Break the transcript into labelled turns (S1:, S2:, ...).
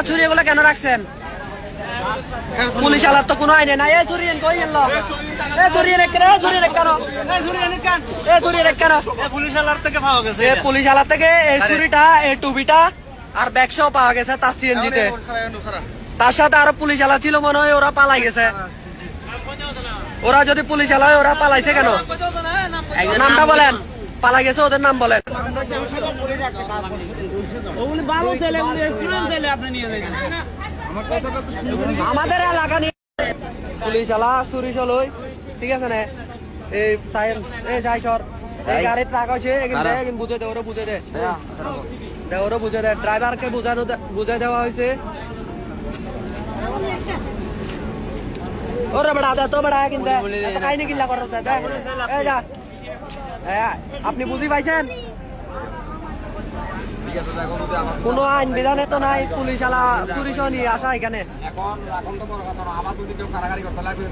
S1: চুরি এগুলো কেন রাখছেন? পুলিশ আলার তো কোনো আইনে নাই। চুরি কই গেল? চুরি কেন? চুরি কেন? চুরি কেন?
S2: পুলিশ আলার থেকে পাওয়া গেছে।
S1: পুলিশ আলার থেকে এই চুরিটা, এই টুবিটা আর ব্যাগসহ পাওয়া গেছে তার সিএনজিতে। তার সাথে আরো পুলিশ আলা ছিল মনে হয়, ওরা পালাই গেছে। ওরা যদি পুলিশ আলা হয়, ওরা পালাইছে কেন? নামটা বলেন, পালাই গেছে ওদের নাম বলেন। আমাদের এলাকা নিয়ে পুলিশ আলা চুরি চলই, ঠিক আছে না? এই যাই সর এই গাড়ির টাকা হয়েছে, বুঝে দে, ওরা বুঝে দে, ওরা বুঝে দে। ড্রাইভারকে বুঝাই দেওয়া হয়েছে। ওরে বেড়া দে তো বেড়া, কিন্তু কাহিনী কিল্লা করো যা। আপনি বুঝি পাইছেন? কোনো আইন বিধানে তো নাই, পুলিশ আলা চুরি সহ নিয়ে আসা এখানে।
S3: এখন তো বড় কথা না, আবার যদি কেউ কারাগারি করতে লাগে